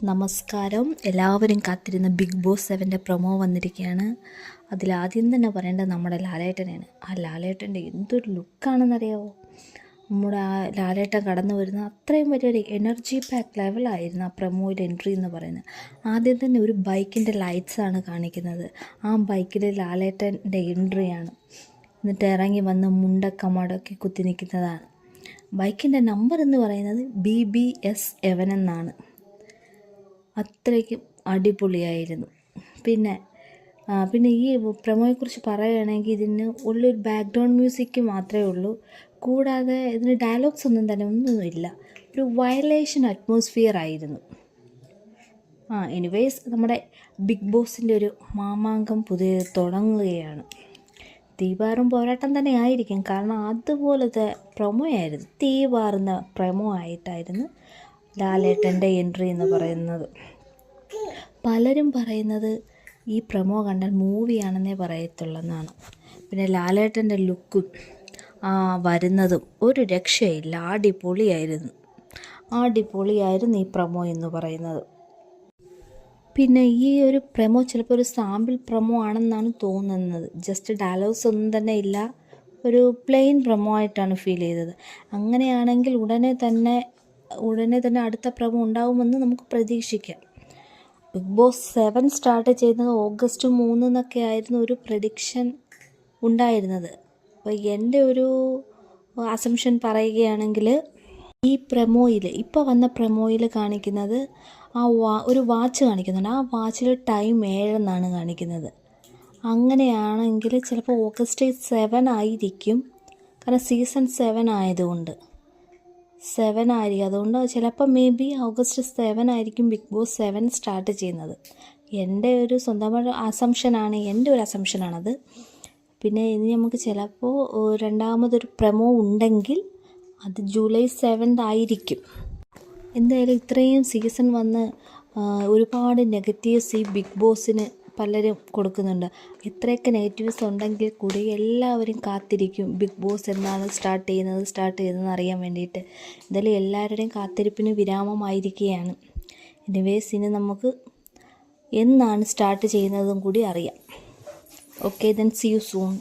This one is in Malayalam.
നമസ്കാരം. എല്ലാവരും കാത്തിരുന്ന ബിഗ് ബോസ് 7 പ്രൊമോ വന്നിരിക്കുകയാണ്. അതിലാദ്യം തന്നെ പറയേണ്ടത് നമ്മുടെ ലാലേട്ടനെയാണ്. ആ ലാലേട്ടൻ്റെ എന്തൊരു ലുക്കാണെന്നറിയാമോ? നമ്മുടെ ആ ലാലേട്ടൻ കടന്നു വരുന്ന അത്രയും വലിയൊരു എനർജി പാക്ക് ലെവലായിരുന്നു ആ പ്രൊമോയിൽ എൻട്രി എന്ന് പറയുന്നത്. ആദ്യം തന്നെ ഒരു ബൈക്കിൻ്റെ ലൈറ്റ്സാണ് കാണിക്കുന്നത്. ആ ബൈക്കിൽ ലാലേട്ടൻ്റെ എൻട്രിയാണ്. എന്നിട്ട് ഇറങ്ങി വന്ന് മുണ്ടൊക്കെ മടക്കി കുത്തി നിൽക്കുന്നതാണ്. ബൈക്കിൻ്റെ നമ്പർ എന്ന് പറയുന്നത് BBS 7 എന്നാണ്. അത്രയ്ക്കും അടിപൊളിയായിരുന്നു. പിന്നെ ഈ പ്രൊമോയെക്കുറിച്ച് പറയുകയാണെങ്കിൽ ഇതിന് ഉള്ളൊരു ബാക്ക്ഗ്രൗണ്ട് മ്യൂസിക് മാത്രമേ ഉള്ളൂ. കൂടാതെ ഇതിന് ഡയലോഗ്സ് ഒന്നുമില്ല. ഒരു വയലേഷൻ അറ്റ്മോസ്ഫിയർ ആയിരുന്നു. എനിവേസ് നമ്മുടെ ബിഗ് ബോസിൻ്റെ ഒരു മാമാങ്കം പുതിയ തുടങ്ങുകയാണ്. തീപാറും പോരാട്ടം തന്നെ ആയിരിക്കും. കാരണം അതുപോലത്തെ പ്രൊമോ ആയിരുന്നു. തീപാറുന്ന പ്രൊമോ ആയിട്ടായിരുന്നു ലാലേട്ടൻ്റെ എൻട്രി എന്ന് പറയുന്നത്. പലരും പറയുന്നത് ഈ പ്രൊമോ കണ്ടാൽ മൂവിയാണെന്നേ പറയത്തുള്ളെന്നാണ്. പിന്നെ ലാലേട്ടൻ്റെ ലുക്കും വരുന്നതും ഒരു രക്ഷയില്ല. അടിപൊളിയായിരുന്നു ഈ പ്രൊമോ എന്ന് പറയുന്നത്. പിന്നെ ഈ ഒരു പ്രൊമോ ചിലപ്പോൾ ഒരു സാമ്പിൾ പ്രൊമോ ആണെന്നാണ് തോന്നുന്നത്. ജസ്റ്റ് ഡയലോഗ്സ് ഒന്നും തന്നെ ഇല്ല. ഒരു പ്ലെയിൻ പ്രൊമോ ആയിട്ടാണ് ഫീൽ ചെയ്തത്. അങ്ങനെയാണെങ്കിൽ ഉടനെ തന്നെ അടുത്ത പ്രൊമോ ഉണ്ടാവുമെന്ന് നമുക്ക് പ്രതീക്ഷിക്കാം. ബിഗ് ബോസ് 7 സ്റ്റാർട്ട് ചെയ്യുന്നത് ഓഗസ്റ്റ് 3 എന്നൊക്കെ ആയിരുന്നു ഒരു പ്രഡിക്ഷൻ ഉണ്ടായിരുന്നത്. അപ്പോൾ എൻ്റെ ഒരു അസംഷൻ പറയുകയാണെങ്കിൽ ഈ പ്രൊമോയിൽ ഇപ്പോൾ വന്ന പ്രൊമോയിൽ കാണിക്കുന്നത് ഒരു വാച്ച് കാണിക്കുന്നുണ്ട്. ആ വാച്ചിൽ ടൈം 7 എന്നാണ് കാണിക്കുന്നത്. അങ്ങനെയാണെങ്കിൽ ചിലപ്പോൾ ഓഗസ്റ്റ് 7 ആയിരിക്കും. കാരണം സീസൺ 7 ആയതുകൊണ്ട് 7 ആയിരിക്കും. അതുകൊണ്ട് ചിലപ്പോൾ ഓഗസ്റ്റ് 7 ആയിരിക്കും ബിഗ് ബോസ് 7 സ്റ്റാർട്ട് ചെയ്യുന്നത്. എൻ്റെ ഒരു സ്വന്തമായ അസംഷനാണത്. പിന്നെ ഇനി നമുക്ക് ചിലപ്പോൾ രണ്ടാമതൊരു പ്രൊമോ ഉണ്ടെങ്കിൽ അത് ജൂലൈ 7 ആയിരിക്കും. എന്തായാലും ഇത്രയും സീസൺ വന്ന് ഒരുപാട് നെഗറ്റീവ്സ് ഈ ബിഗ് ബോസിന് പലരും കൊടുക്കുന്നുണ്ട്. ഇത്രയൊക്കെ നെഗറ്റീവ്സ് ഉണ്ടെങ്കിൽ കൂടി എല്ലാവരും കാത്തിരിക്കും ബിഗ് ബോസ് എന്നാണ് സ്റ്റാർട്ട് ചെയ്യുന്നതെന്ന് അറിയാൻ വേണ്ടിയിട്ട്. എന്തായാലും എല്ലാവരുടെയും കാത്തിരിപ്പിന് വിരാമമായിരിക്കുകയാണ്. എനിവേസ് ഇനി നമുക്ക് എന്നാണ് സ്റ്റാർട്ട് ചെയ്യുന്നതും കൂടി അറിയാം. Okay, then see you soon.